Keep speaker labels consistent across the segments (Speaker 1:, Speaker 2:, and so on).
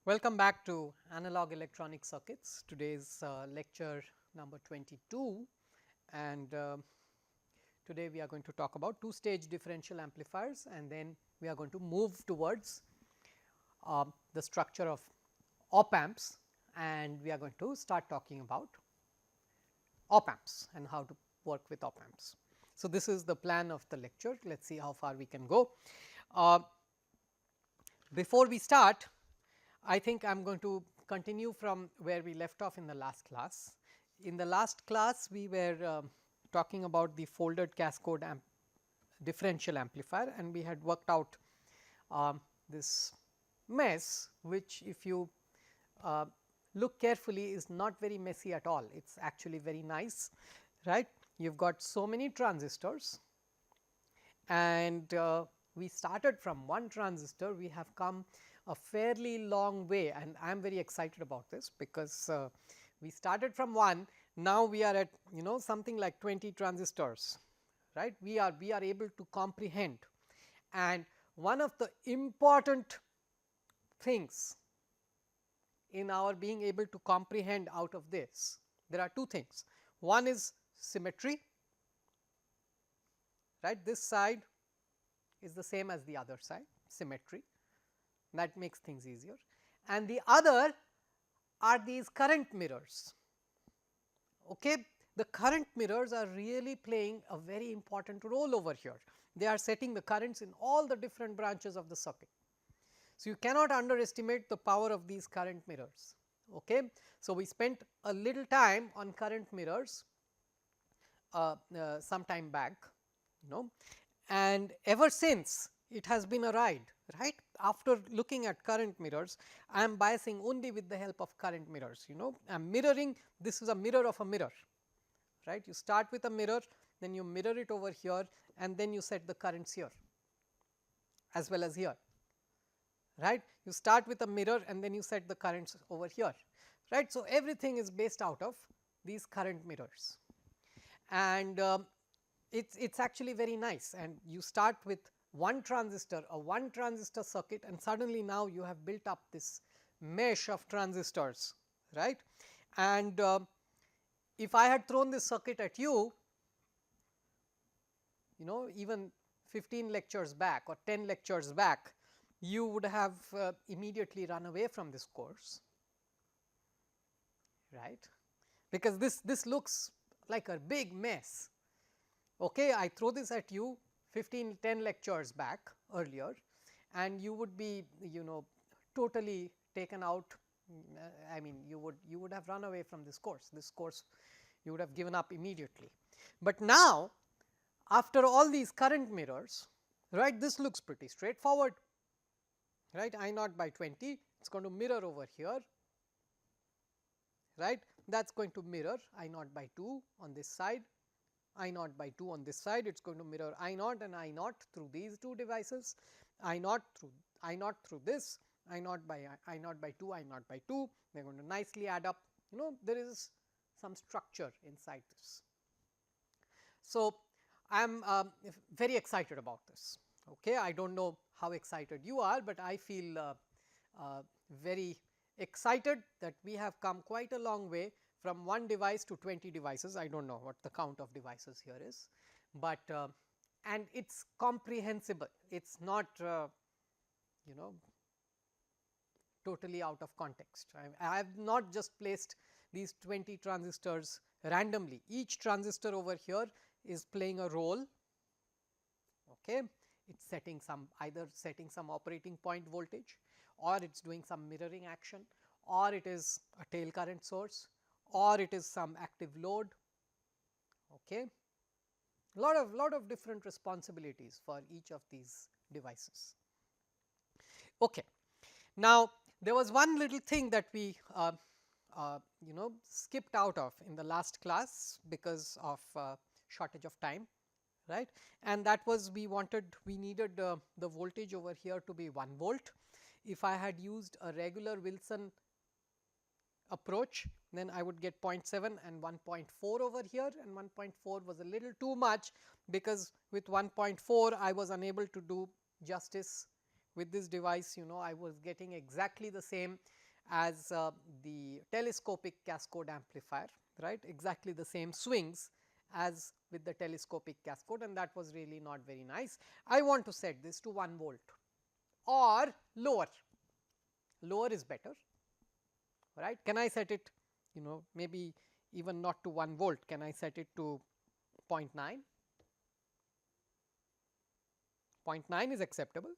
Speaker 1: Welcome back to Analog Electronic Circuits. Today's lecture number 22, and today we are going to talk about two-stage differential amplifiers, and then we are going to move towards the structure of op amps, and we are going to start talking about op amps and how to work with op amps. So, this is the plan of the lecture. Let us see how far we can go. Before we start, I think I am going to continue from where we left off in the last class. In the last class, we were talking about the folded cascode differential amplifier, and we had worked out this mess, which if you look carefully is not very messy at all. It is actually very nice, right. You have got so many transistors, and we started from one transistor. We have come a fairly long way, and I am very excited about this because we started from one. Now we are at something like 20 transistors, right. We are able to comprehend, and one of the important things in our being able to comprehend out of this, there are two things. One is symmetry, right. This side is the same as the other side, symmetry, that makes things easier, and the other are these current mirrors. Okay. The current mirrors are really playing a very important role over here. They are setting the currents in all the different branches of the circuit. So, you cannot underestimate the power of these current mirrors. Okay. So, we spent a little time on current mirrors some time back, and ever since it has been a ride, right. After looking at current mirrors, I am biasing only with the help of current mirrors. I am mirroring, this is a mirror of a mirror, right. You start with a mirror, then you mirror it over here, and then you set the currents here as well as here, right. You start with a mirror and then you set the currents over here, right. So, everything is based out of these current mirrors, and it is actually very nice, and you start with one transistor, a one transistor circuit, and suddenly now you have built up this mesh of transistors, right. And if I had thrown this circuit at you, even 15 lectures back or 10 lectures back, you would have immediately run away from this course, right, because this looks like a big mess. Okay, I throw this at you 10 lectures back earlier, and you would be totally taken out. I mean, you would have run away from this course. This course you would have given up immediately. But now, after all these current mirrors, right, this looks pretty straightforward, right. I naught by 20, it is going to mirror over here, right. That is going to mirror I naught by 2 on this side, I naught by 2 on this side. It is going to mirror I naught and I naught through these two devices, I naught through this, I naught by 2, I naught by 2. They are going to nicely add up. There is some structure inside this. So, I am very excited about this. Okay. I do not know how excited you are, but I feel very excited that we have come quite a long way from one device to 20 devices. I do not know what the count of devices here is, but and it is comprehensible. It is not totally out of context. I have not just placed these 20 transistors randomly. Each transistor over here is playing a role. Okay. It is setting some, either setting some operating point voltage, or it is doing some mirroring action, or it is a tail current source, or it is some active load. Okay. Lot of different responsibilities for each of these devices. Okay. Now, there was one little thing that we skipped out of in the last class because of shortage of time, right, and that was we needed the voltage over here to be 1 volt. If I had used a regular Wilson approach, then I would get 0.7 and 1.4 over here, and 1.4 was a little too much because with 1.4 I was unable to do justice with this device, I was getting exactly the same as the telescopic cascode amplifier, right, exactly the same swings as with the telescopic cascode, and that was really not very nice. I want to set this to 1 volt or lower, lower is better, right. Can I set it, maybe even not to 1 volt, can I set it to 0.9? 0.9 is acceptable.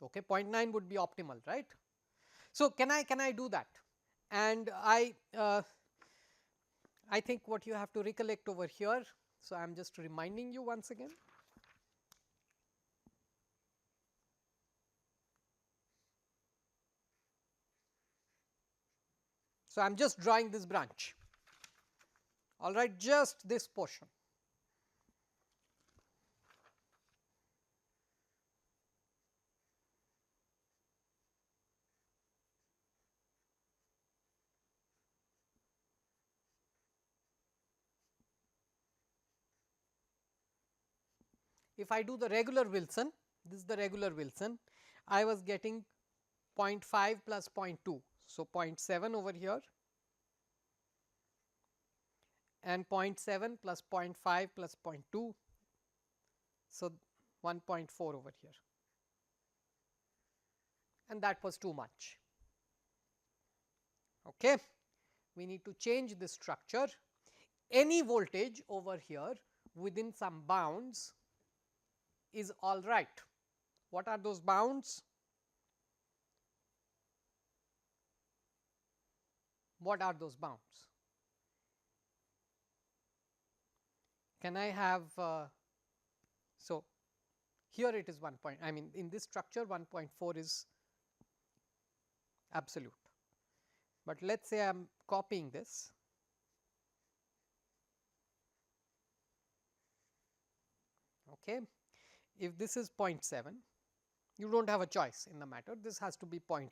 Speaker 1: Okay, 0.9 would be optimal, right. So, can I do that? And I think what you have to recollect over here, so I am just reminding you once again. So, I am just drawing this branch, all right, just this portion. If I do the regular Wilson, this is the regular Wilson, I was getting 0.5 plus 0.2. So, 0.7 over here and 0.7 plus 0.5 plus 0.2. So, 1.4 over here, and that was too much. Okay. We need to change this structure. Any voltage over here within some bounds is all right. What are those bounds? What are those bounds? Can I have, so here it is 1 point, I mean in this structure 1.4 is absolute, but let us say I am copying this. Okay. If this is 0.7, you do not have a choice in the matter, this has to be 0.7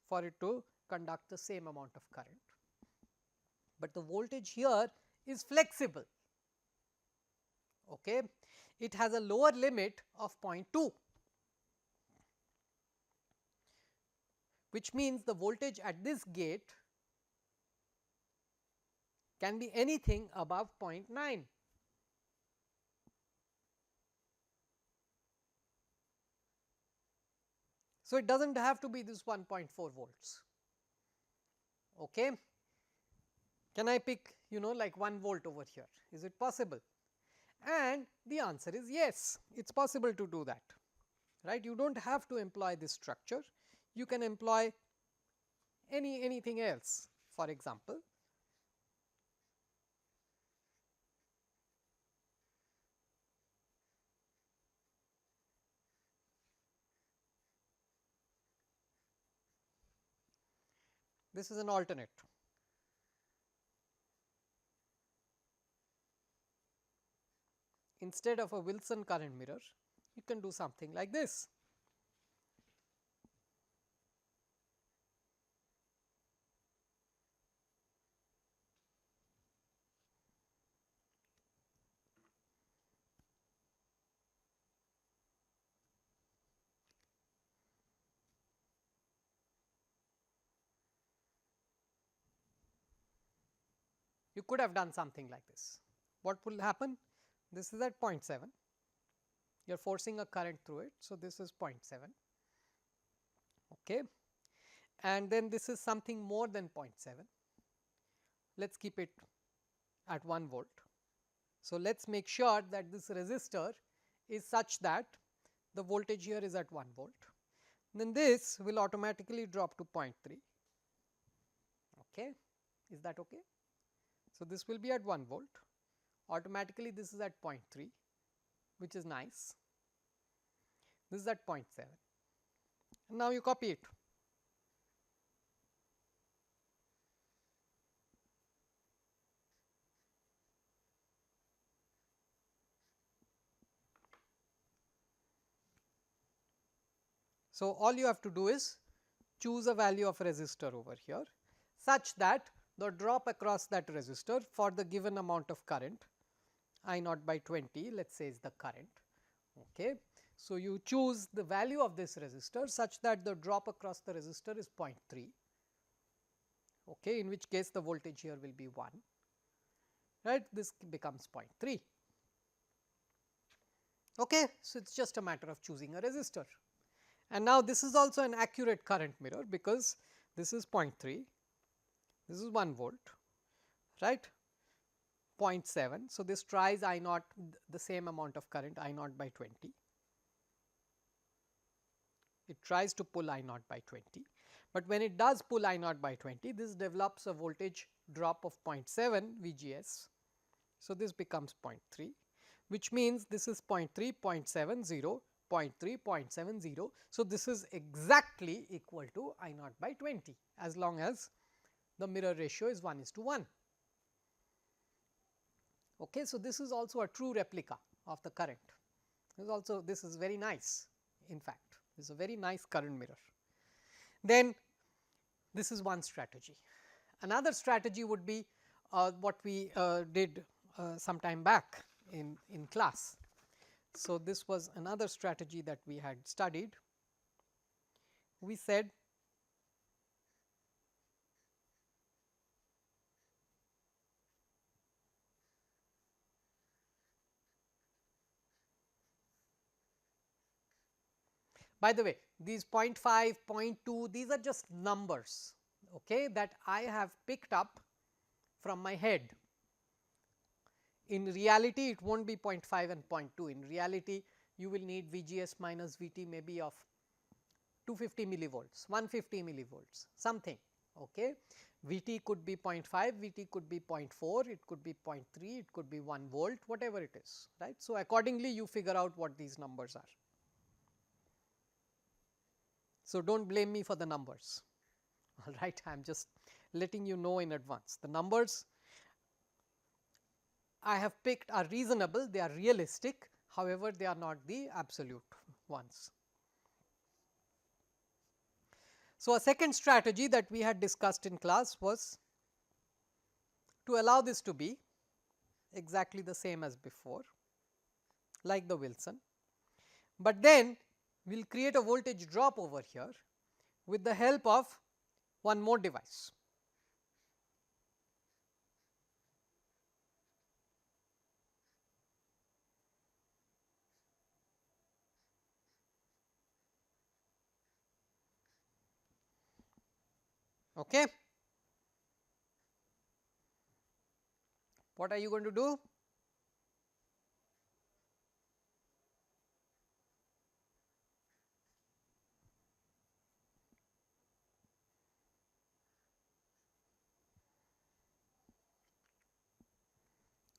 Speaker 1: for it to conduct the same amount of current, but the voltage here is flexible. Okay. It has a lower limit of 0.2, which means the voltage at this gate can be anything above 0.9. So, it does not have to be this 1.4 volts. Okay. Can I pick like 1 volt over here, is it possible? And the answer is yes, it is possible to do that, right. You do not have to employ this structure, you can employ anything else. For example, this is an alternate. Instead of a Wilson current mirror, you can do something like this. You could have done something like this. What will happen? This is at 0.7, you are forcing a current through it. So, this is 0.7, okay. And then this is something more than 0.7, let us keep it at 1 volt. So, let us make sure that this resistor is such that the voltage here is at 1 volt, then this will automatically drop to 0.3, okay. Is that okay? So, this will be at 1 volt, automatically this is at 0.3, which is nice, this is at 0.7, and now you copy it. So, all you have to do is choose a value of resistor over here such that the drop across that resistor for the given amount of current I naught by 20, let us say is the current, Okay. So, you choose the value of this resistor such that the drop across the resistor is 0.3, okay, in which case the voltage here will be 1, right, this becomes 0.3. Okay. So, it is just a matter of choosing a resistor, and now this is also an accurate current mirror because this is 0.3, this is 1 volt, right, 0.7. So, this tries I naught the same amount of current I naught by 20. It tries to pull I naught by 20, but when it does pull I naught by 20, this develops a voltage drop of 0.7 VGS. So, this becomes 0.3, which means this is 0.3, 0.70, 0.3, 0.70. So, this is exactly equal to I naught by 20 as long as the mirror ratio is 1:1. Okay. So, this is also a true replica of the current. This is very nice, in fact. This is a very nice current mirror. Then this is one strategy. Another strategy would be what we did some time back in class. So, this was another strategy that we had studied. We said by the way, these 0.5, 0.2, these are just numbers, okay, that I have picked up from my head. In reality, it will not be 0.5 and 0.2. In reality, you will need VGS minus VT maybe of 250 millivolts, 150 millivolts, something. Okay. VT could be 0.5, VT could be 0.4, it could be 0.3, it could be 1 volt, whatever it is, right. So, accordingly you figure out what these numbers are. So, do not blame me for the numbers, all right. I am just letting you know in advance. The numbers I have picked are reasonable, they are realistic, however, they are not the absolute ones. So, a second strategy that we had discussed in class was to allow this to be exactly the same as before, like the Wilson, but then we will create a voltage drop over here with the help of one more device. Okay. What are you going to do?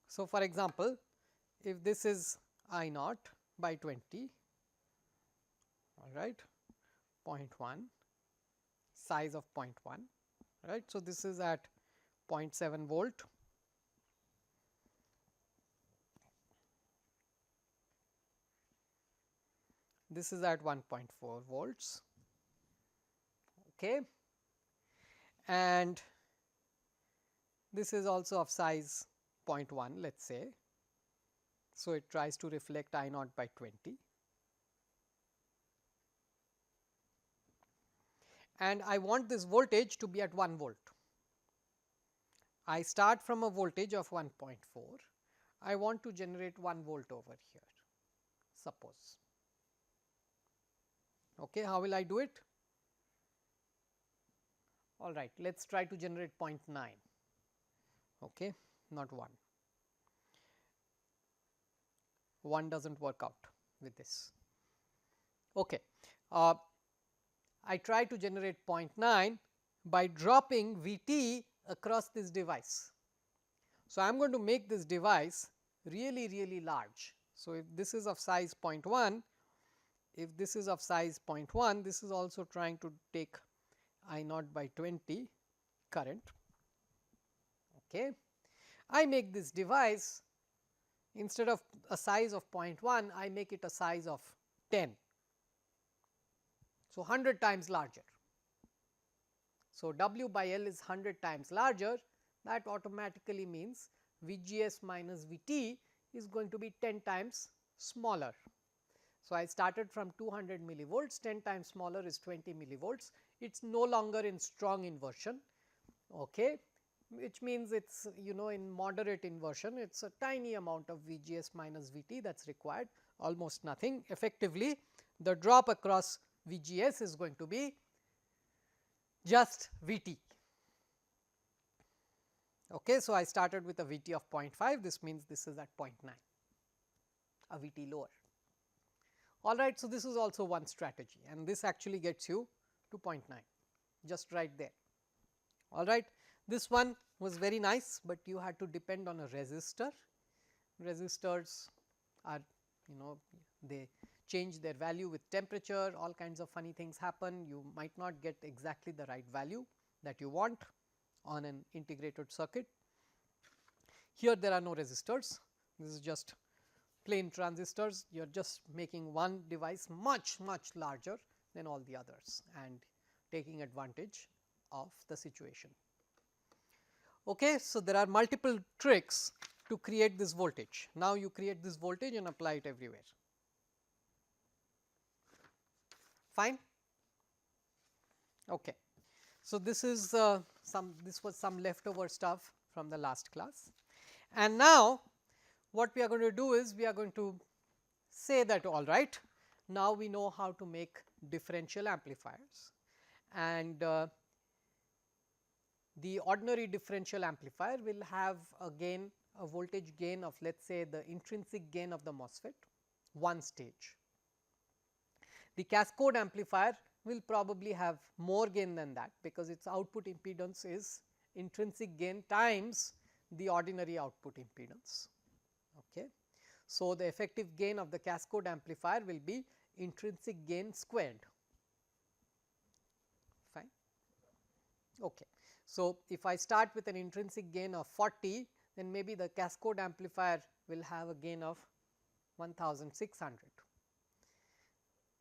Speaker 1: So, for example, if this is I naught by 20, all right, 0.1, size of 0.1, right. So, this is at 0.7 volt, this is at 1.4 volts, okay, and this is also of size 0.1, let us say. So, it tries to reflect I naught by 20, and I want this voltage to be at 1 volt. I start from a voltage of 1.4, I want to generate 1 volt over here, suppose. Okay, how will I do it? All right, let us try to generate 0.9, okay, not 1. 1 does not work out with this. Okay. I try to generate 0.9 by dropping Vt across this device. So, I am going to make this device really large. So, if this is of size 0.1, if this is of size 0.1, this is also trying to take I naught by 20 current. Okay. I make this device, instead of a size of 0.1, I make it a size of 10. So, 100 times larger. So, W by L is 100 times larger, that automatically means VGS minus VT is going to be 10 times smaller. So, I started from 200 millivolts, 10 times smaller is 20 millivolts. It is no longer in strong inversion, okay, which means it is in moderate inversion, it is a tiny amount of VGS minus VT that is required, almost nothing. Effectively, the drop across VGS is going to be just VT. Okay, so, I started with a VT of 0.5, this means this is at 0.9, a VT lower. Alright, so this is also one strategy, and this actually gets you to 0.9, just right there. Alright, this one was very nice, but you had to depend on a resistor. Resistors are, they change their value with temperature, all kinds of funny things happen, you might not get exactly the right value that you want on an integrated circuit. Here there are no resistors, this is just plain transistors, you are just making one device much larger than all the others and taking advantage of the situation. Okay, so, there are multiple tricks to create this voltage. Now, you create this voltage and apply it everywhere. Fine? Okay. So, this is this was some leftover stuff from the last class, and now what we are going to do is we are going to say that all right, now we know how to make differential amplifiers, and the ordinary differential amplifier will have a gain, a voltage gain of, let us say, the intrinsic gain of the MOSFET, one stage. The cascode amplifier will probably have more gain than that, because its output impedance is intrinsic gain times the ordinary output impedance. Okay. So, the effective gain of the cascode amplifier will be intrinsic gain squared. Fine. Okay. So, if I start with an intrinsic gain of 40, then maybe the cascode amplifier will have a gain of 1600,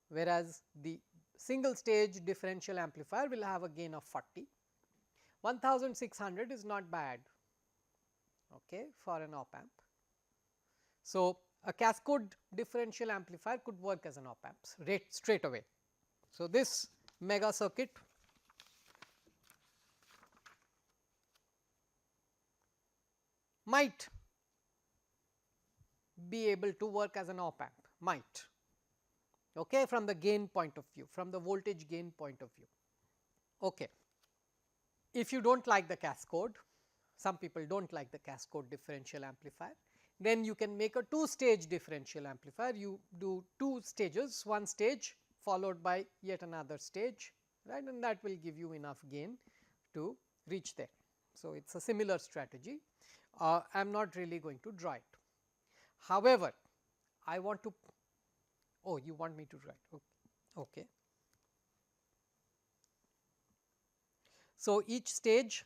Speaker 1: whereas the single stage differential amplifier will have a gain of 40. 1600 is not bad, okay, for an op amp. So, a cascode differential amplifier could work as an op amp straight away. So, this mega circuit might be able to work as an op amp, might, okay, from the gain point of view, from the voltage gain point of view. Okay. If you do not like the cascode, some people do not like the cascode differential amplifier, then you can make a two-stage differential amplifier. You do two stages, one stage followed by yet another stage, right, and that will give you enough gain to reach there. So, it is a similar strategy. I am not really going to draw it. However, I want to, oh, you want me to draw it, okay. So, each stage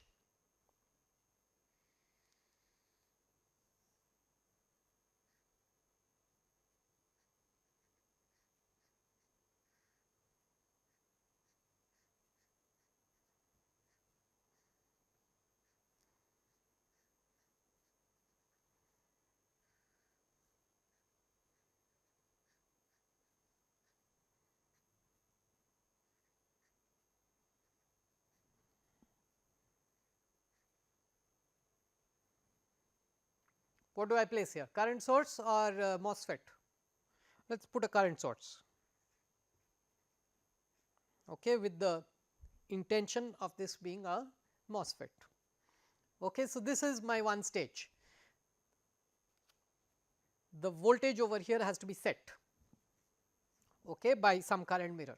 Speaker 1: what do I place here, current source or MOSFET? Let us put a current source, okay, with the intention of this being a MOSFET. Okay, so, this is my one stage. The voltage over here has to be set, okay, by some current mirror,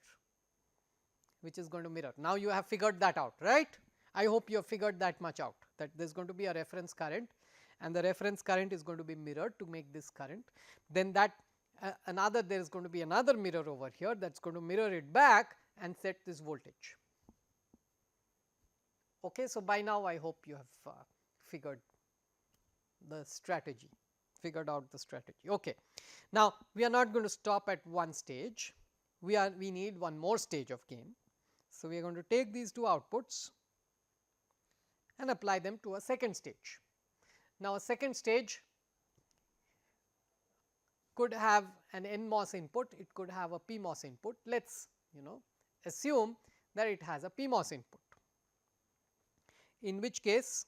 Speaker 1: which is going to mirror. Now, you have figured that out, right? I hope you have figured that much out, that there is going to be a reference current, and the reference current is going to be mirrored to make this current. Then that there is going to be another mirror over here that is going to mirror it back and set this voltage. Okay, so, by now I hope you have figured the strategy, figured out the strategy. Okay. Now, we are not going to stop at one stage, we need one more stage of gain. So, we are going to take these two outputs and apply them to a second stage. Now, a second stage could have an NMOS input, it could have a PMOS input. Let us assume that it has a PMOS input, in which case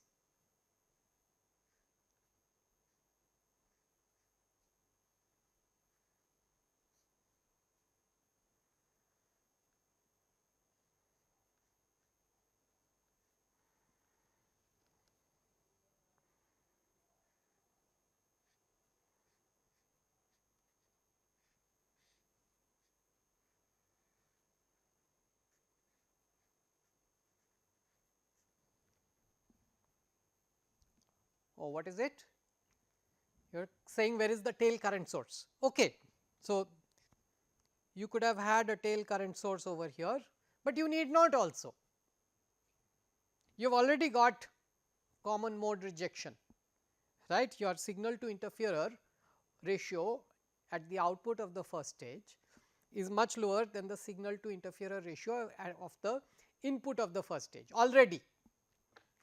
Speaker 1: what is it? You are saying where is the tail current source? Okay. So, you could have had a tail current source over here, but you need not also. You have already got common mode rejection, right. Your signal to interferer ratio at the output of the first stage is much lower than the signal to interferer ratio of the input of the first stage already.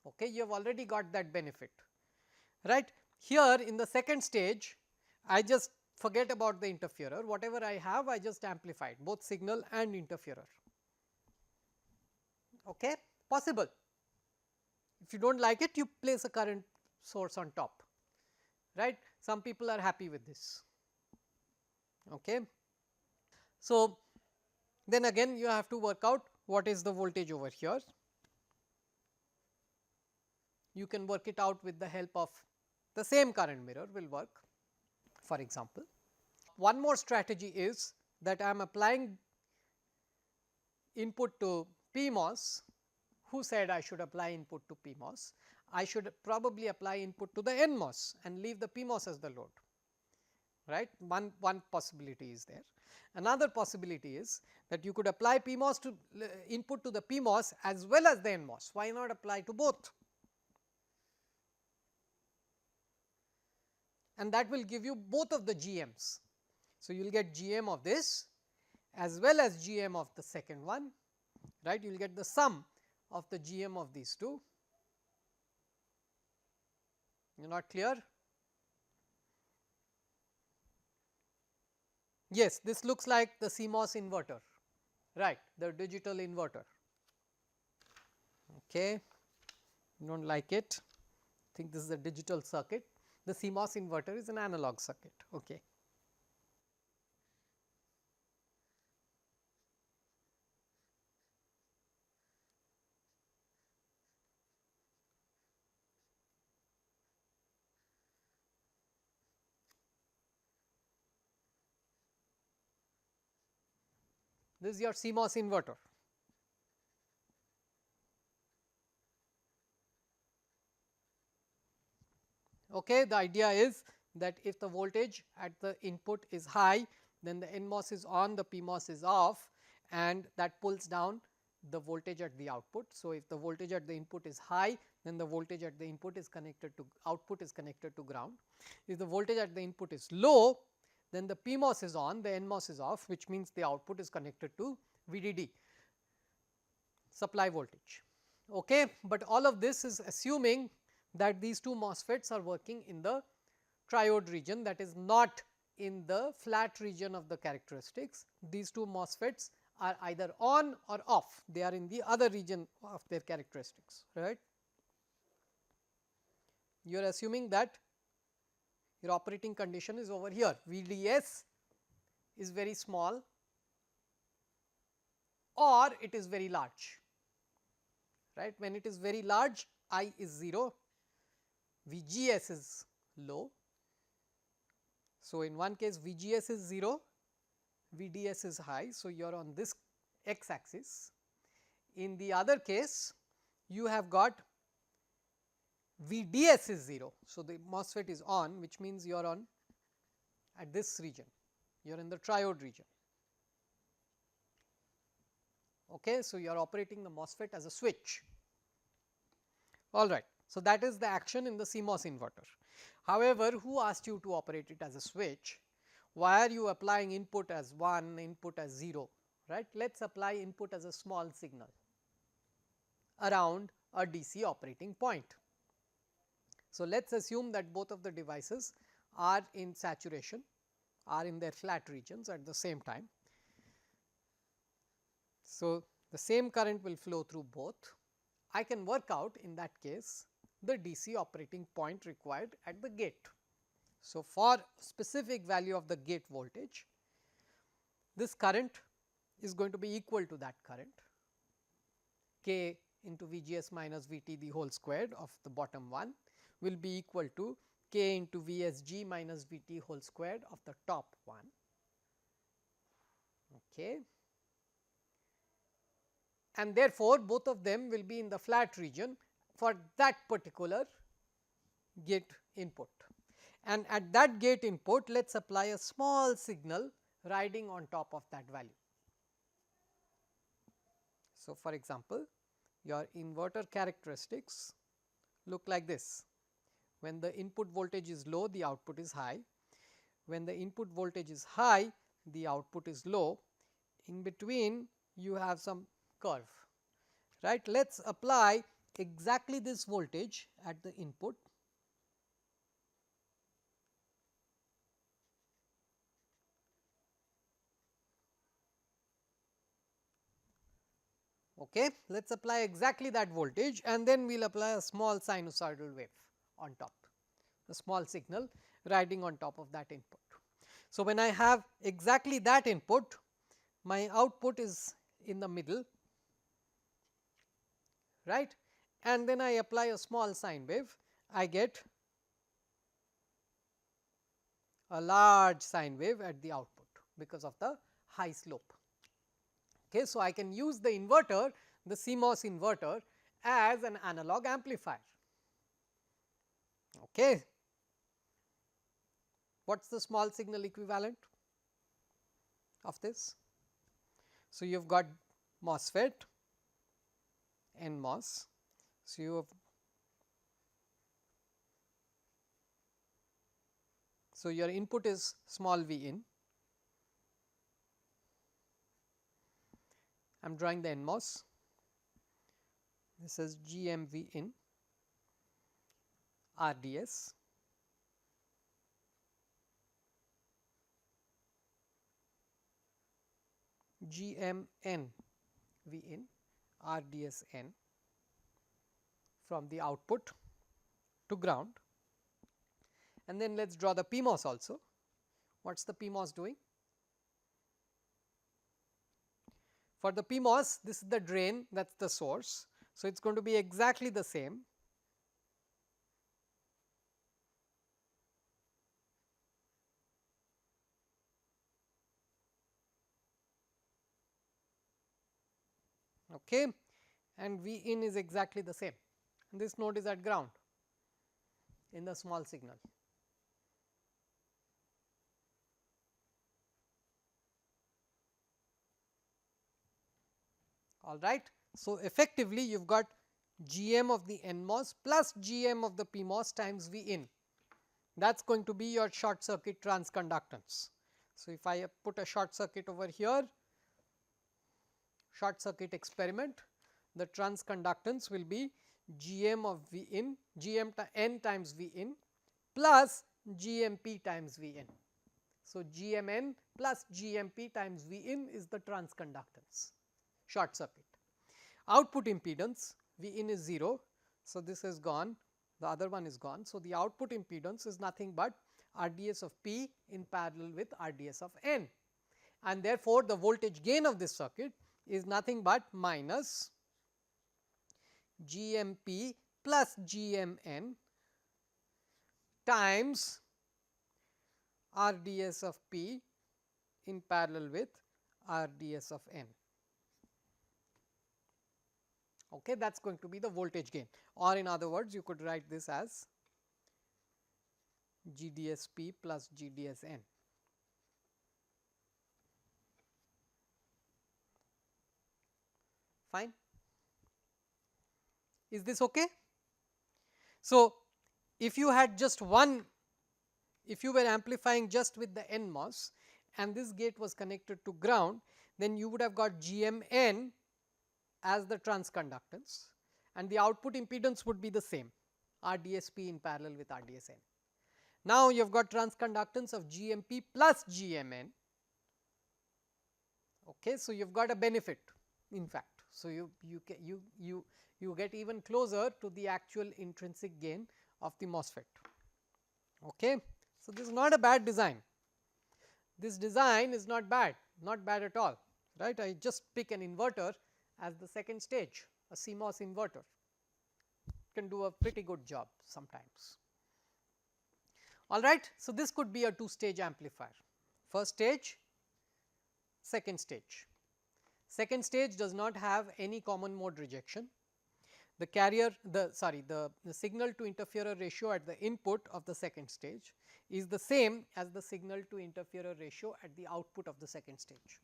Speaker 1: Okay. You have already got that benefit, right. Here in the second stage, I just forget about the interferer, whatever I have I just amplified both signal and interferer. Okay. Possible. If you do not like it, you place a current source on top, right. Some people are happy with this. Okay. So, then again you have to work out what is the voltage over here. You can work it out with the help of the same current mirror will work, for example. One more strategy is that I am applying input to PMOS. Who said I should apply input to PMOS? I should probably apply input to the NMOS and leave the PMOS as the load, right. One possibility is there. Another possibility is that you could apply PMOS to input to the PMOS as well as the NMOS. Why not apply to both? And that will give you both of the GMs. So, you will get GM of this as well as GM of the second one, right. You will get the sum of the GM of these two. You are not clear? Yes, this looks like the CMOS inverter, right, the digital inverter. Okay. You do not like it, I think this is a digital circuit. The CMOS inverter is an analog circuit. Okay. This is your CMOS inverter. Okay. The idea is that if the voltage at the input is high, then the NMOS is on, the PMOS is off, and that pulls down the voltage at the output. So, if the voltage at the input is high, then the voltage at the input is connected to output is connected to ground. If the voltage at the input is low, then the PMOS is on, the NMOS is off, which means the output is connected to VDD, supply voltage. Okay. But all of this is assuming that these two MOSFETs are working in the triode region, that is not in the flat region of the characteristics. These two MOSFETs are either on or off, they are in the other region of their characteristics, right. You are assuming that your operating condition is over here, VDS is very small or it is very large, right. When it is very large, I is 0, VGS is low. So, in one case VGS is 0, VDS is high. So, you are on this x axis. In the other case, you have got VDS is 0. So, the MOSFET is on, which means you are on at this region, you are in the triode region. Okay. So, you are operating the MOSFET as a switch. All right. So, that is the action in the CMOS inverter. However, who asked you to operate it as a switch? Why are you applying input as 1, input as 0, right? Let us apply input as a small signal around a DC operating point. So, let us assume that both of the devices are in saturation, are in their flat regions at the same time. So, the same current will flow through both. I can work out in that case the DC operating point required at the gate. So, for specific value of the gate voltage, this current is going to be equal to that current K into VGS minus VT the whole squared of the bottom one will be equal to K into VSG minus VT whole squared of the top one. Okay. And therefore, both of them will be in the flat region for that particular gate input. And at that gate input, let us apply a small signal riding on top of that value. So, for example, your inverter characteristics look like this. When the input voltage is low, the output is high. When the input voltage is high, the output is low. In between, you have some curve, right. Let us apply exactly this voltage at the input. Okay. Let us apply exactly that voltage and then we will apply a small sinusoidal wave on top, a small signal riding on top of that input. So, when I have exactly that input, my output is in the middle, right, and then I apply a small sine wave, I get a large sine wave at the output because of the high slope. Okay. So, I can use the inverter, the CMOS inverter as an analog amplifier. Okay. What is the small signal equivalent of this? So, you have got MOSFET, NMOS. So, you have your input is small v in. I am drawing the NMOS. This is GMV in RDS. GMN V in RDSN from the output to ground, and then let us draw the PMOS also. What is the PMOS doing? For the PMOS, this is the drain, that is the source. So, it is going to be exactly the same. Okay. And V in is exactly the same, and this node is at ground in the small signal. All right. So, effectively you have got GM of the NMOS plus GM of the PMOS times V in, that is going to be your short circuit transconductance. So, if I put a short circuit over here, short circuit experiment, the transconductance will be GM of V in, GM N times V in plus GMP times V in. So, GMN plus GMP times V in is the transconductance, short circuit. Output impedance V in is 0. So, this is gone, the other one is gone. So, the output impedance is nothing but RDS of P in parallel with RDS of N, and therefore, the voltage gain of this circuit is nothing but minus GMP plus GMN times RDS of P in parallel with RDS of N. Okay, that is going to be the voltage gain, or in other words you could write this as GDSP plus GDSN. Fine. Is this okay? So, if you had just one, if you were amplifying just with the NMOS and this gate was connected to ground, then you would have got GMN as the transconductance and the output impedance would be the same, RDSP in parallel with RDSN. Now, you have got transconductance of GMP plus GMN. Okay, so you have got a benefit in fact. So, you get even closer to the actual intrinsic gain of the MOSFET. Okay. So, this is not a bad design. This design is not bad at all, right. I just pick an inverter as the second stage, a CMOS inverter can do a pretty good job sometimes. All right. So, this could be a two stage amplifier, first stage, second stage. Second stage does not have any common mode rejection. The carrier, the signal to interferer ratio at the input of the second stage is the same as the signal to interferer ratio at the output of the second stage.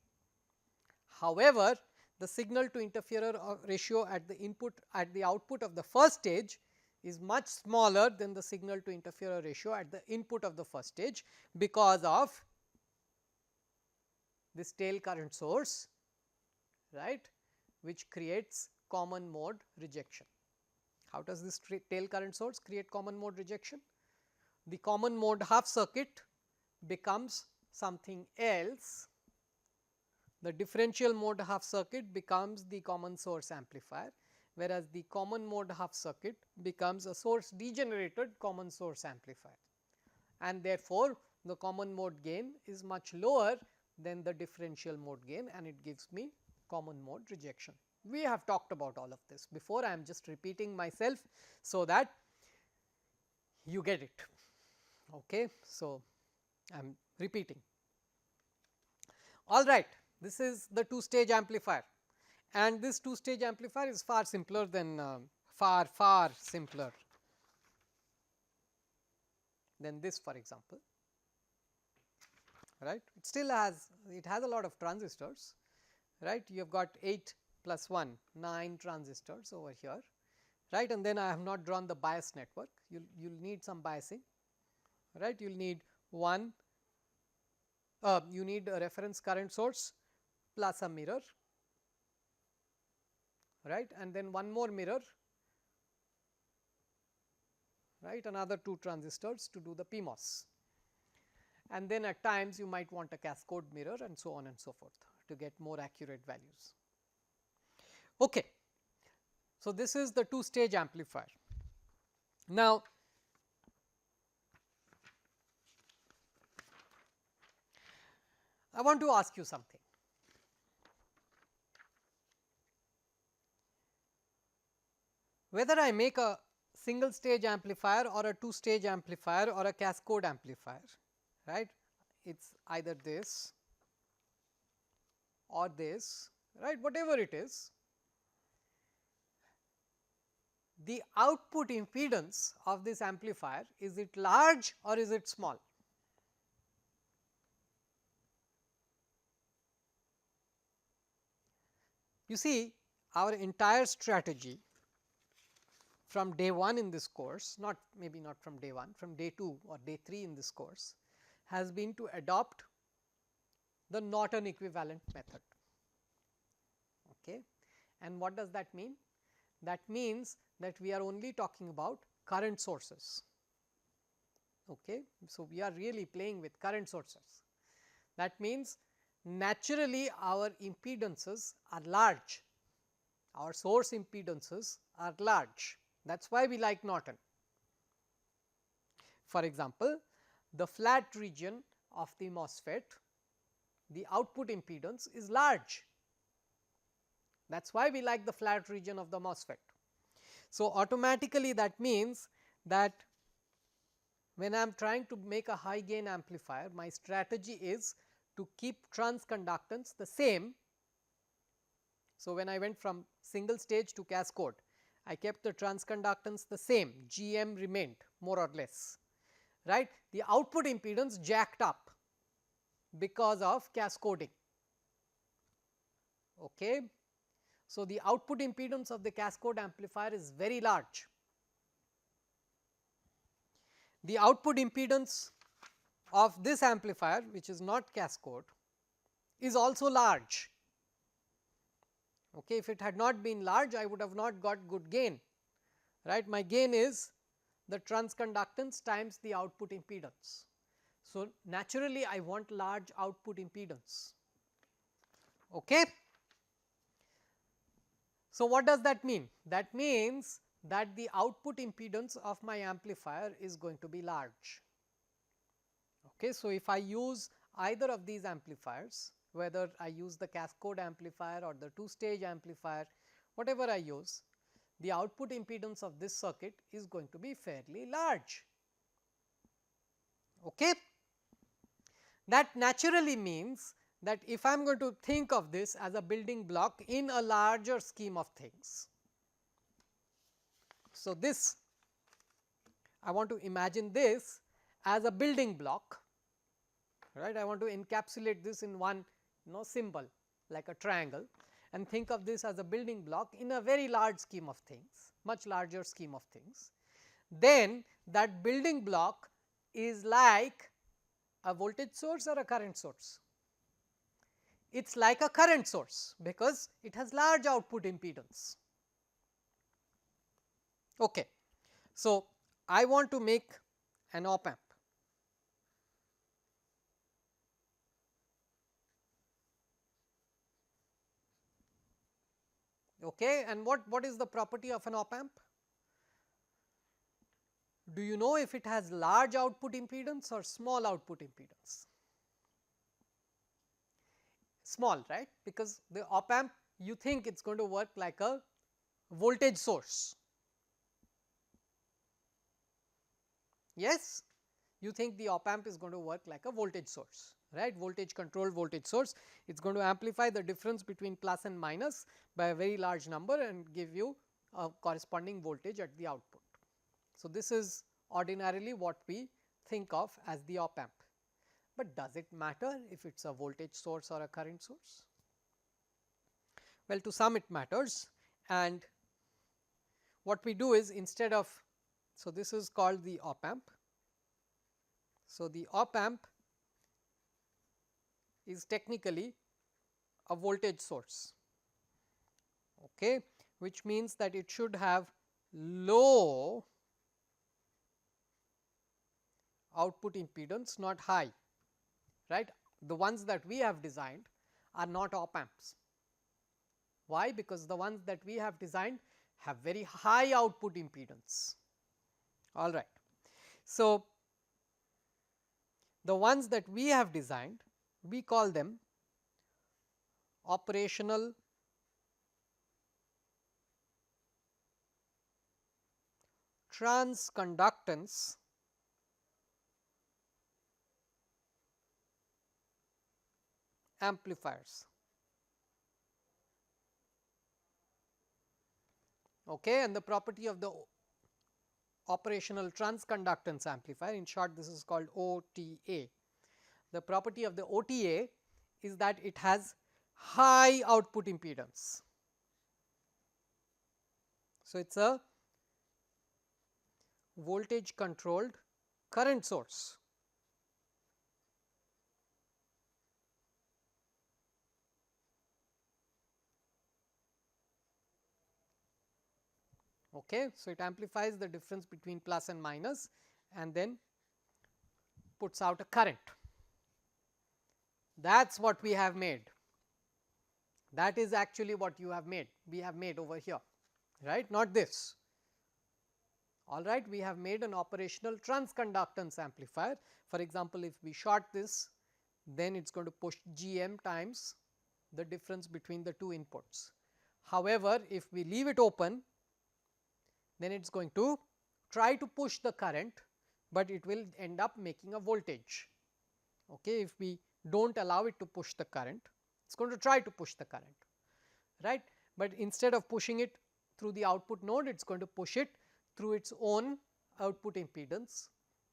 Speaker 1: However, the signal to interferer ratio at the output of the first stage is much smaller than the signal to interferer ratio at the input of the first stage, because of this tail current source, right, which creates common mode rejection. How does this tail current source create common mode rejection? The common mode half circuit becomes something else. The differential mode half circuit becomes the common source amplifier, whereas the common mode half circuit becomes a source degenerated common source amplifier, and therefore, the common mode gain is much lower than the differential mode gain, and it gives me common mode rejection. We have talked about all of this before, I am just repeating myself so that you get it. Okay. So, I am repeating. All right, this is the two stage amplifier, and this two stage amplifier is far simpler than far simpler than this, for example, right. It has a lot of transistors, right. You have got 8 plus 1, 9 transistors over here, right, and then I have not drawn the bias network. You will need some biasing, right. You will need you need a reference current source plus a mirror, right, and then one more mirror, right, another 2 transistors to do the PMOS, and then at times you might want a cascode mirror and so on and so forth to get more accurate values. Okay. So, this is the two stage amplifier. Now, I want to ask you something. Whether I make a single stage amplifier or a two stage amplifier or a cascode amplifier, right, it is either this or this, right, whatever it is, the output impedance of this amplifier, is it large or is it small? You see, our entire strategy from day 1 in this course, maybe not from day 1, from day 2 or day 3 in this course, has been to adopt the Norton equivalent method. Okay. And what does that mean? That means that we are only talking about current sources. Okay. So, we are really playing with current sources. That means naturally our impedances are large, our source impedances are large, that is why we like Norton. For example, the flat region of the MOSFET, the output impedance is large, that is why we like the flat region of the MOSFET. So, automatically that means that when I am trying to make a high gain amplifier, my strategy is to keep transconductance the same. So, when I went from single stage to cascode, I kept the transconductance the same, GM remained more or less, right. The output impedance jacked up because of cascoding. Okay. So, the output impedance of the cascode amplifier is very large. The output impedance of this amplifier, which is not cascode, is also large. Okay. If it had not been large, I would have not got good gain, right. My gain is the transconductance times the output impedance. So, naturally I want large output impedance. Okay. So, what does that mean? That means that the output impedance of my amplifier is going to be large. Okay. So, if I use either of these amplifiers, whether I use the cascode amplifier or the two-stage amplifier, whatever I use, the output impedance of this circuit is going to be fairly large. Okay. That naturally means that if I am going to think of this as a building block in a larger scheme of things. So, this I want to imagine this as a building block, right. I want to encapsulate this in one symbol like a triangle and think of this as a building block in a very large scheme of things, much larger scheme of things. Then that building block is like a voltage source or a current source. It is like a current source because it has large output impedance. Okay. So, I want to make an op amp. Okay. And what is the property of an op amp? Do you know if it has large output impedance or small output impedance? Small, right, because the op amp you think it is going to work like a voltage source. Yes, you think the op amp is going to work like a voltage source, right, voltage controlled voltage source. It is going to amplify the difference between plus and minus by a very large number and give you a corresponding voltage at the output. So, this is ordinarily what we think of as the op amp. But does it matter if it is a voltage source or a current source? Well, to some it matters, and what we do is instead of, so this is called the op amp. So, the op amp is technically a voltage source, okay, which means that it should have low output impedance, not high, right. The ones that we have designed are not op amps. Why? Because the ones that we have designed have very high output impedance. All right. So, the ones that we have designed, we call them operational transconductance amplifiers. Okay, and the property of the operational transconductance amplifier, in short this is called OTA. The property of the OTA is that it has high output impedance. So, it is a voltage controlled current source. Okay. So, it amplifies the difference between plus and minus and then puts out a current. That is what we have made. That is actually what you have made, we have made over here, right, not this. All right, we have made an operational transconductance amplifier. For example, if we short this, then it is going to push GM times the difference between the two inputs. However, if we leave it open, then it is going to try to push the current, but it will end up making a voltage. Okay, if we do not allow it to push the current, it is going to try to push the current, right, but instead of pushing it through the output node, it is going to push it through its own output impedance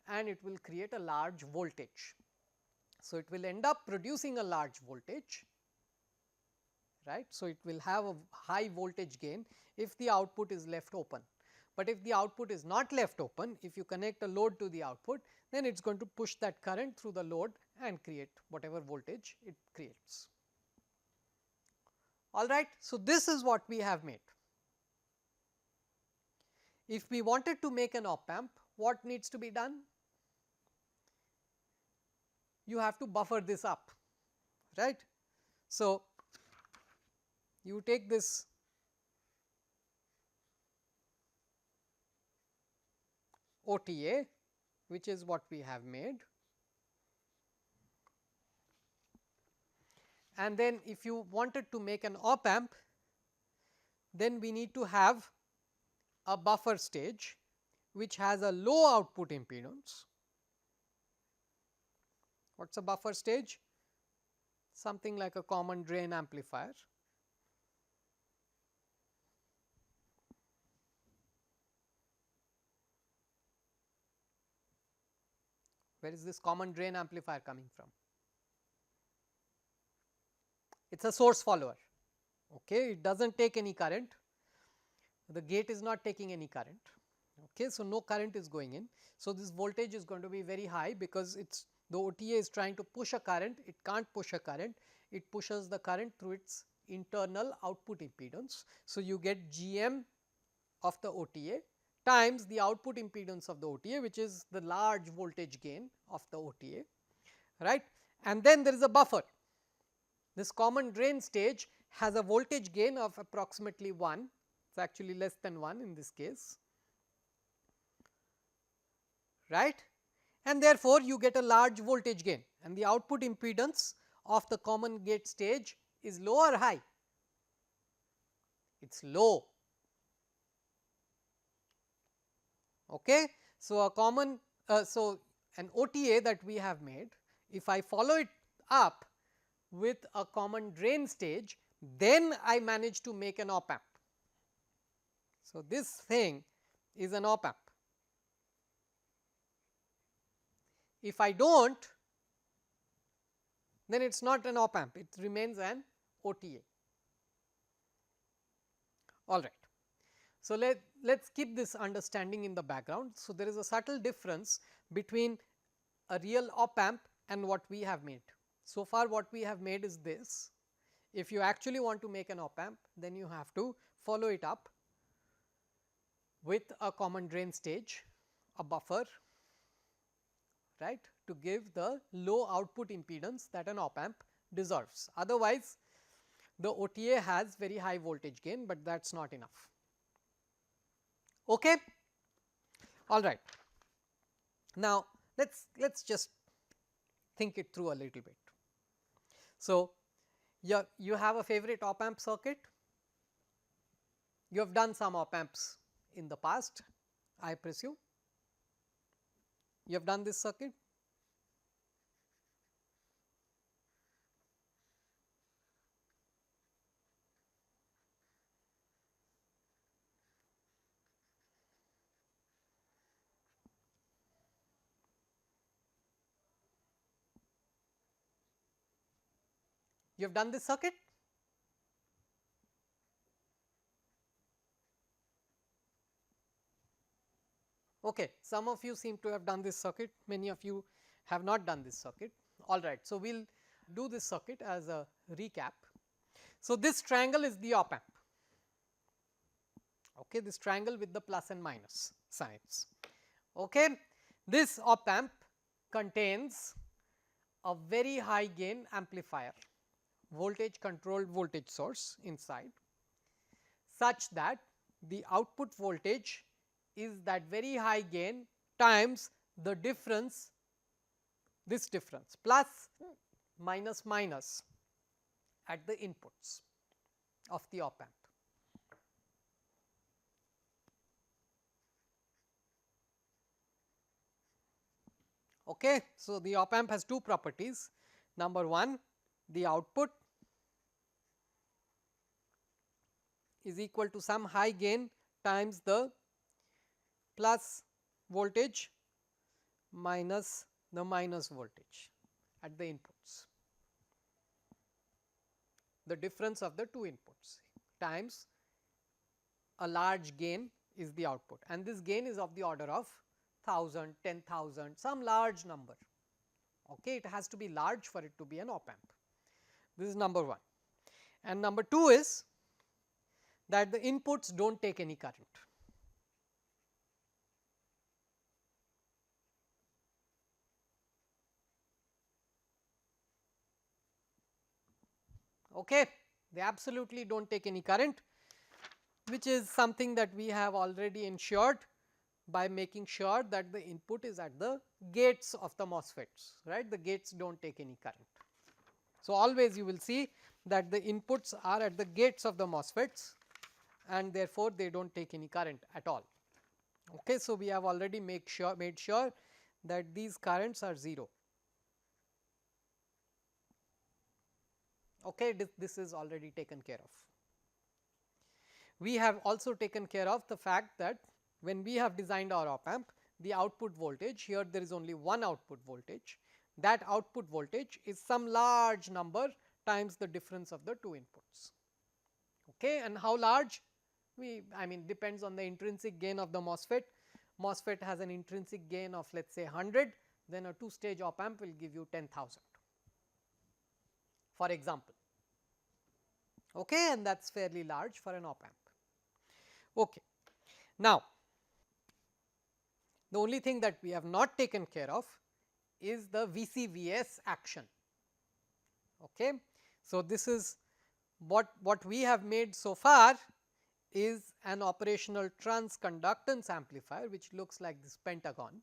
Speaker 1: and it will create a large voltage. So, it will end up producing a large voltage, right. So, it will have a high voltage gain if the output is left open, but if the output is not left open, if you connect a load to the output, then it is going to push that current through the load and create whatever voltage it creates. All right. So, this is what we have made. If we wanted to make an op amp, what needs to be done? You have to buffer this up, right. So, you take this OTA, which is what we have made, and then if you wanted to make an op amp, then we need to have a buffer stage which has a low output impedance. What is a buffer stage? Something like a common drain amplifier. Where is this common drain amplifier coming from? It is a source follower, okay. It does not take any current, the gate is not taking any current, okay. So, no current is going in. So, this voltage is going to be very high because it is the OTA is trying to push a current, it cannot push a current, it pushes the current through its internal output impedance. So, you get GM of the OTA times the output impedance of the OTA, which is the large voltage gain of the OTA, right. And then there is a buffer. This common drain stage has a voltage gain of approximately 1, it is actually less than 1 in this case, right. And therefore, you get a large voltage gain, and the output impedance of the common gate stage is low or high? It is low. Okay. So, a common so an OTA that we have made, if I follow it up with a common drain stage, then I manage to make an op amp. So, this thing is an op amp. If I do not, then it is not an op amp, it remains an OTA. All right. So, let us keep this understanding in the background. So, there is a subtle difference between a real op amp and what we have made. So far what we have made is this. If you actually want to make an op amp, then you have to follow it up with a common drain stage, a buffer, right, to give the low output impedance that an op amp deserves. Otherwise, the OTA has very high voltage gain, but that is not enough. Okay? All right. Now, let us just think it through a little bit. So, you have a favorite op amp circuit, you have done some op amps in the past, I presume. You have done this circuit? You have done this circuit? Okay, some of you seem to have done this circuit, many of you have not done this circuit. All right, so we will do this circuit as a recap. So, this triangle is the op amp, okay, this triangle with the plus and minus signs. Okay. This op amp contains a very high gain amplifier, voltage controlled voltage source inside, such that the output voltage is that very high gain times the difference, this difference plus minus minus at the inputs of the op amp. Okay. So, the op amp has two properties. Number 1, the output is equal to some high gain times the plus voltage minus the minus voltage at the inputs, the difference of the two inputs times a large gain is the output, and this gain is of the order of 1000, 10,000, some large number. Okay, it has to be large for it to be an op amp. This is number 1. And number 2 is that the inputs do not take any current. okay. They absolutely do not take any current, which is something that we have already ensured by making sure that the input is at the gates of the MOSFETs, right. The gates do not take any current. So, always you will see that the inputs are at the gates of the MOSFETs and therefore, they do not take any current at all. Okay. So, we have already made sure that these currents are 0. Okay. This is already taken care of. We have also taken care of the fact that when we have designed our op amp, the output voltage, here there is only one output voltage, that output voltage is some large number times the difference of the two inputs. Okay. And how large? I mean depends on the intrinsic gain of the MOSFET. MOSFET has an intrinsic gain of let us say 100, then a 2-stage op amp will give you 10,000 for example. Okay. And that is fairly large for an op amp. Okay. Now, the only thing that we have not taken care of is the VCVS action. Okay. So, this is what we have made so far is an operational transconductance amplifier, which looks like this pentagon,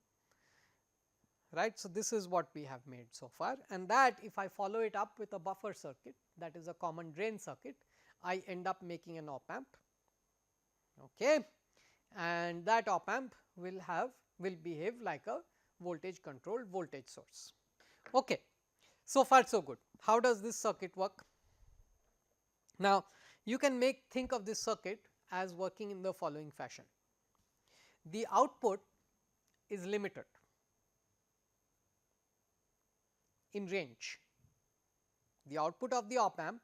Speaker 1: right. So, this is what we have made so far, and that if I follow it up with a buffer circuit, that is a common drain circuit, I end up making an op amp. Okay. And that op amp will behave like a voltage controlled voltage source. Okay. So far so good. How does this circuit work? Now, you can think of this circuit as working in the following fashion. The output is limited in range. The output of the op amp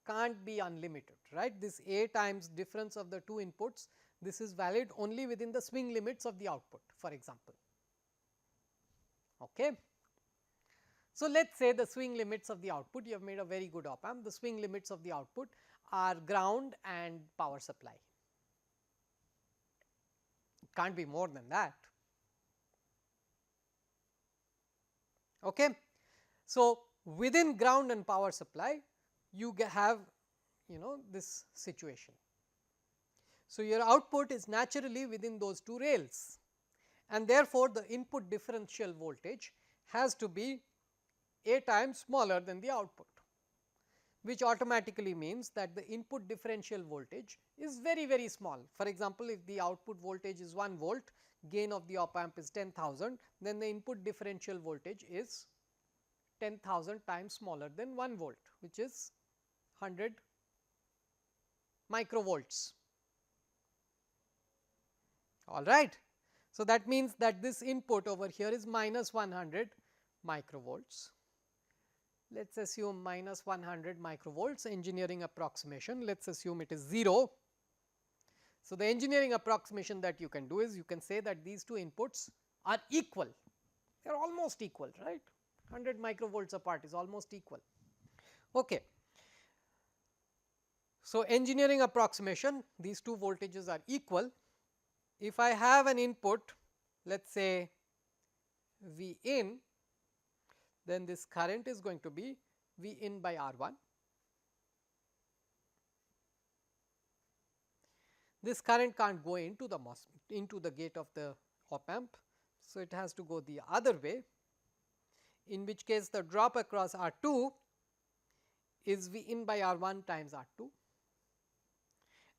Speaker 1: can't be unlimited, right. This A times difference of the two inputs, this is valid only within the swing limits of the output, for example. Okay. So, let us say the swing limits of the output, you have made a very good op amp, the swing limits of the output are ground and power supply. It can't be more than that. Okay. So, within ground and power supply, you have this situation. So, your output is naturally within those two rails, and therefore, the input differential voltage has to be A times smaller than the output, which automatically means that the input differential voltage is very small. For example, if the output voltage is 1 volt, gain of the op amp is 10,000, then the input differential voltage is 10,000 times smaller than 1 volt, which is 100 microvolts. All right. So, that means that this input over here is minus 100 microvolts. Let us assume minus 100 microvolts, engineering approximation, let us assume it is 0. So, the engineering approximation that you can do is you can say that these two inputs are equal, they are almost equal, right, 100 microvolts apart is almost equal. Okay. So, engineering approximation, these two voltages are equal. If I have an input, let us say V in, then this current is going to be V in by R1. This current can't go into the gate of the op amp. So, it has to go the other way, in which case the drop across R2 is V in by R1 times R2,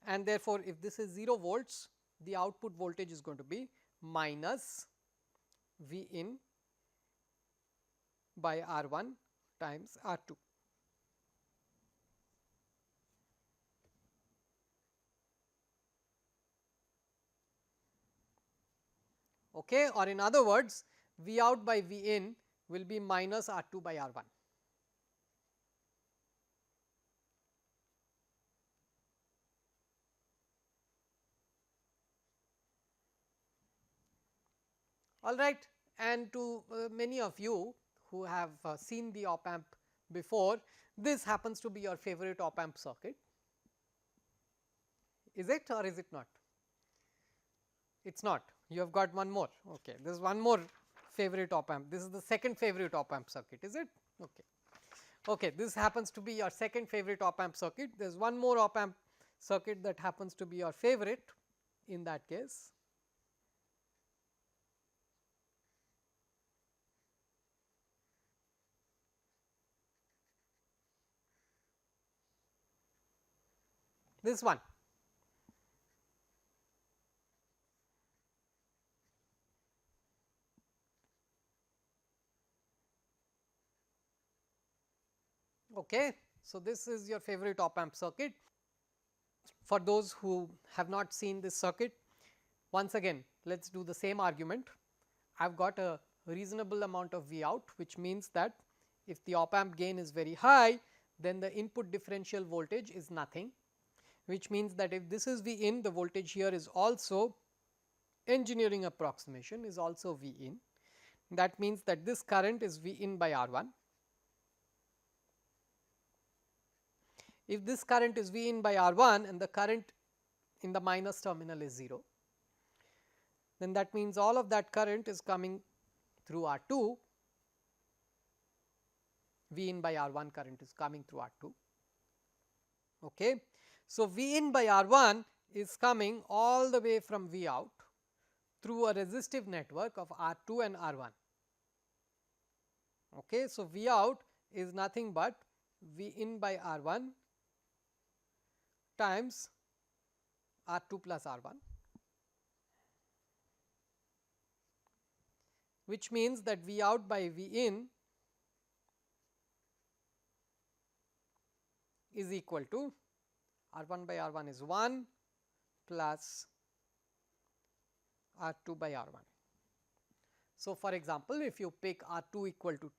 Speaker 1: and therefore, if this is 0 volts, the output voltage is going to be minus V in by R1 times R2. Okay, or in other words, V out by V in will be minus R2 by R1. All right, and to many of you who have seen the op amp before, this happens to be your favorite op amp circuit. Is it or is it not? It is not. You have got one more. Okay, there is one more favorite op amp. This is the second favorite op amp circuit, is it? Okay. Okay, this happens to be your second favorite op amp circuit. There is one more op amp circuit that happens to be your favorite in that case. This one. Okay. So, this is your favorite op amp circuit. For those who have not seen this circuit, once again let us do the same argument. I have got a reasonable amount of V out, which means that if the op amp gain is very high, then the input differential voltage is nothing, which means that if this is V in, the voltage here is also, engineering approximation, is also V in. That means that this current is V in by R 1. If this current is V in by R 1 and the current in the minus terminal is 0, then that means all of that current is coming through R 2, V in by R 1 current is coming through R 2. Okay. So, V in by R 1 is coming all the way from V out through a resistive network of R 2 and R 1. Okay. So, V out is nothing but V in by R 1 times R 2 plus R 1, which means that V out by V in is equal to R 1 by R 1 is 1 plus R 2 by R 1. So, for example, if you pick R 2 equal to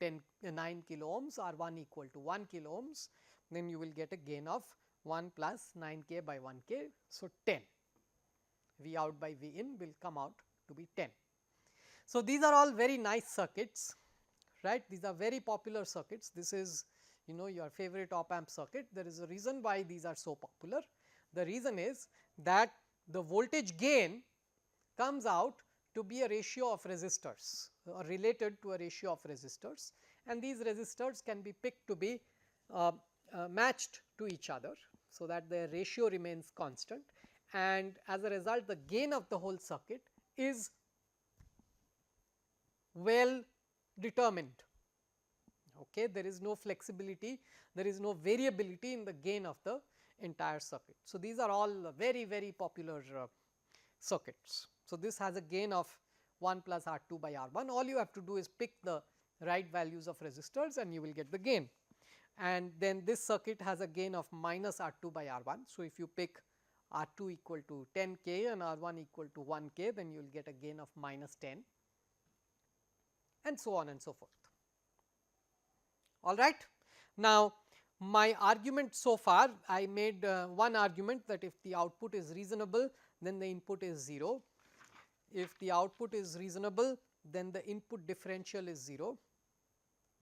Speaker 1: 9 kilo ohms, R 1 equal to 1 kilo ohms, then you will get a gain of 1 plus 9 k by 1 k. So, 10. V out by V in will come out to be 10. So, these are all very nice circuits, right. These are very popular circuits. This is your favorite op amp circuit. There is a reason why these are so popular. The reason is that the voltage gain comes out to be a ratio of resistors or related to a ratio of resistors, and these resistors can be picked to be matched to each other, so that their ratio remains constant, and as a result the gain of the whole circuit is well determined. Okay. There is no flexibility, there is no variability in the gain of the entire circuit. So, these are all very popular circuits. So, this has a gain of 1 plus R 2 by R 1. All you have to do is pick the right values of resistors and you will get the gain. And then this circuit has a gain of minus R 2 by R 1. So, if you pick R 2 equal to 10 k and R 1 equal to 1 k, then you will get a gain of minus 10, and so on and so forth. All right. Now, my argument so far, I made one argument that if the output is reasonable, then the input is 0. If the output is reasonable, then the input differential is 0,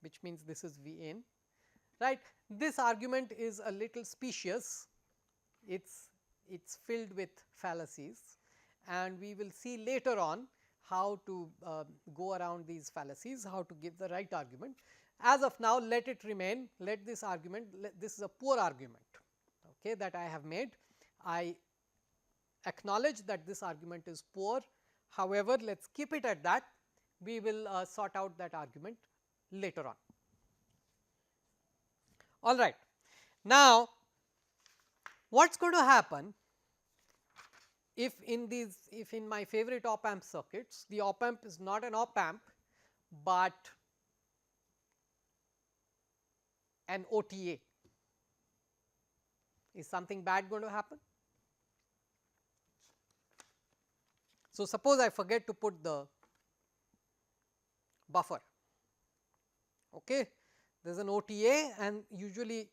Speaker 1: which means this is V in, right. This argument is a little specious, it's filled with fallacies, and we will see later on how to go around these fallacies, how to give the right argument. As of now, let it remain, let this argument, this is a poor argument, okay, that I have made. I acknowledge that this argument is poor. However, let us keep it at that. We will sort out that argument later on. All right. Now, what is going to happen if in my favorite op amp circuits, the op amp is not an op amp, but an OTA? Is something bad going to happen? So, suppose I forget to put the buffer, okay. There is an OTA, and usually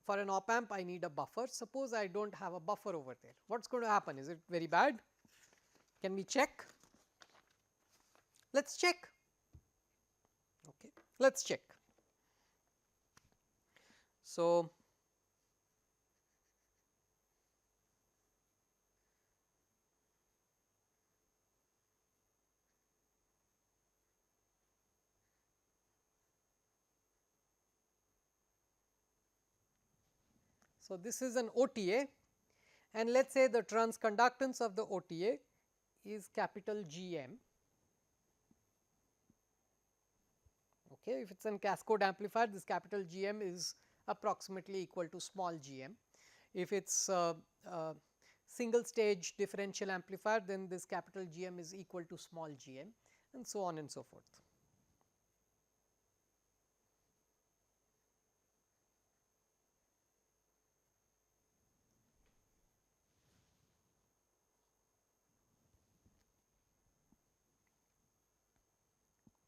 Speaker 1: for an op amp I need a buffer. Suppose I do not have a buffer over there, what is going to happen? Is it very bad? Can we check? Let us check, okay. Let us check. So, So, this is an OTA, and let us say the transconductance of the OTA is capital GM. Okay, if it is a cascode amplifier, this capital GM is approximately equal to small gm. If it is a single stage differential amplifier, then this capital GM is equal to small gm, and so on and so forth.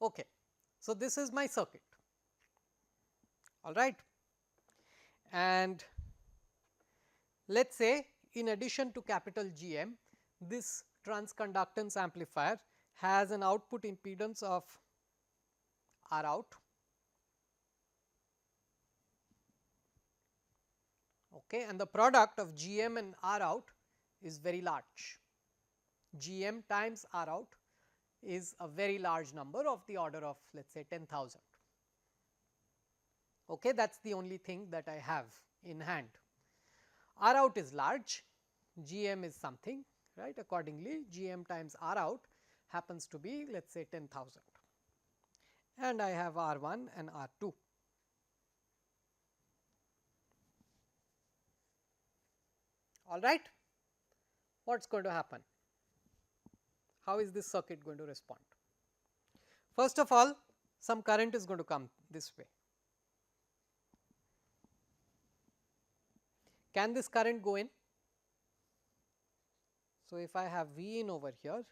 Speaker 1: Okay. So, this is my circuit, all right, and let us say in addition to capital GM, this transconductance amplifier has an output impedance of R out, okay, and the product of GM and R out is very large. GM times R out is a very large number of the order of, let us say, 10,000. Okay, that is the only thing that I have in hand. R out is large, GM is something, right. Accordingly, GM times R out happens to be, let us say, 10,000, and I have R1 and R2. All right. What is going to happen? How is this circuit going to respond? First of all, some current is going to come this way. Can this current go in? So, if I have V in over here,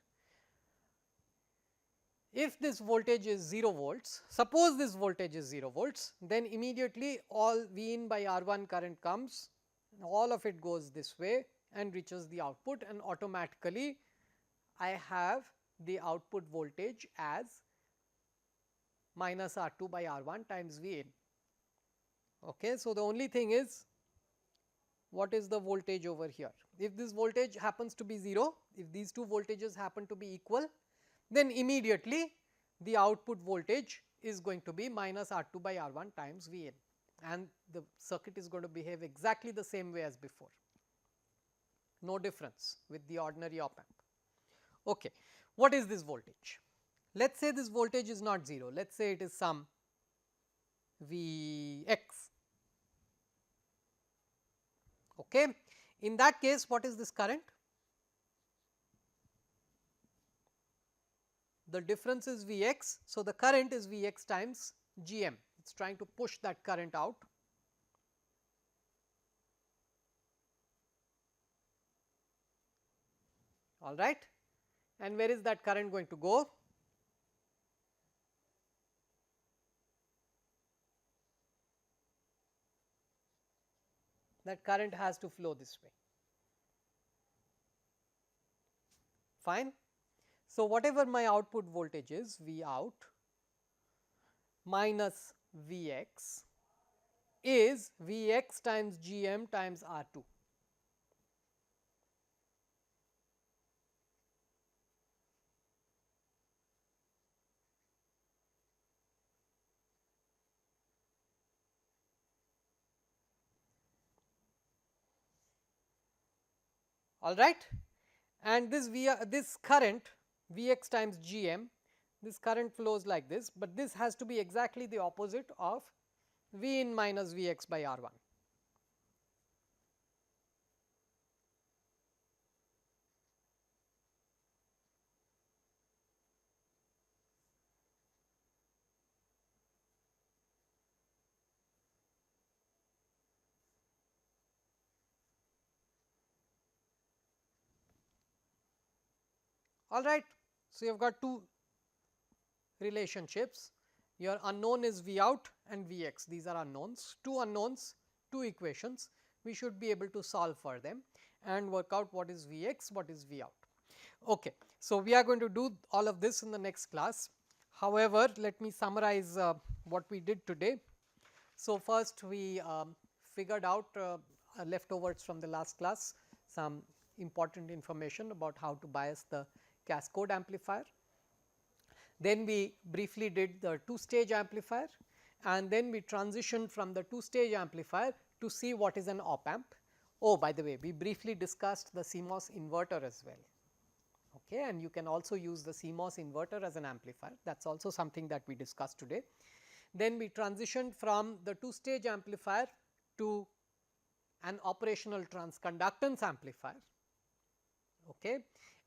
Speaker 1: if this voltage is 0 volts, suppose this voltage is 0 volts, then immediately all V in by R1 current comes, all of it goes this way and reaches the output, and automatically I have the output voltage as minus R2 by R1 times V in. Okay. So, the only thing is, what is the voltage over here? If this voltage happens to be 0, if these two voltages happen to be equal, then immediately the output voltage is going to be minus R2 by R1 times V in, and the circuit is going to behave exactly the same way as before, no difference with the ordinary op amp. Okay. What is this voltage? Let us say this voltage is not 0, let us say it is some Vx. Okay. In that case, what is this current? The difference is Vx. So, the current is Vx times Gm. It is trying to push that current out. All right. And where is that current going to go? That current has to flow this way. Fine. So, whatever my output voltage is, V out minus Vx is Vx times Gm times R2. All right, and this current Vx times Gm, this current flows like this, but this has to be exactly the opposite of V in minus Vx by R1. All right. So, you have got two relationships, your unknown is V out and Vx, these are unknowns, two unknowns, two equations, we should be able to solve for them and work out what is Vx, what is V out. Okay. So, we are going to do all of this in the next class. However, let me summarize what we did today. So, first we figured out leftovers from the last class, some important information about how to bias the cascode amplifier. Then we briefly did the two-stage amplifier, and then we transitioned from the two-stage amplifier to see what is an op amp. Oh, by the way, we briefly discussed the CMOS inverter as well. Okay, and you can also use the CMOS inverter as an amplifier. That is also something that we discussed today. Then we transitioned from the two-stage amplifier to an operational transconductance amplifier. Okay.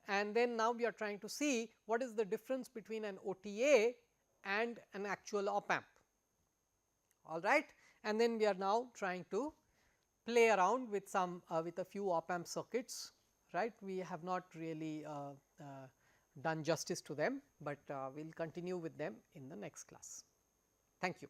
Speaker 1: And then now we are trying to see what is the difference between an OTA and an actual op amp. All right. And then we are now trying to play around with some with a few op amp circuits, right. We have not really done justice to them, but we will continue with them in the next class. Thank you.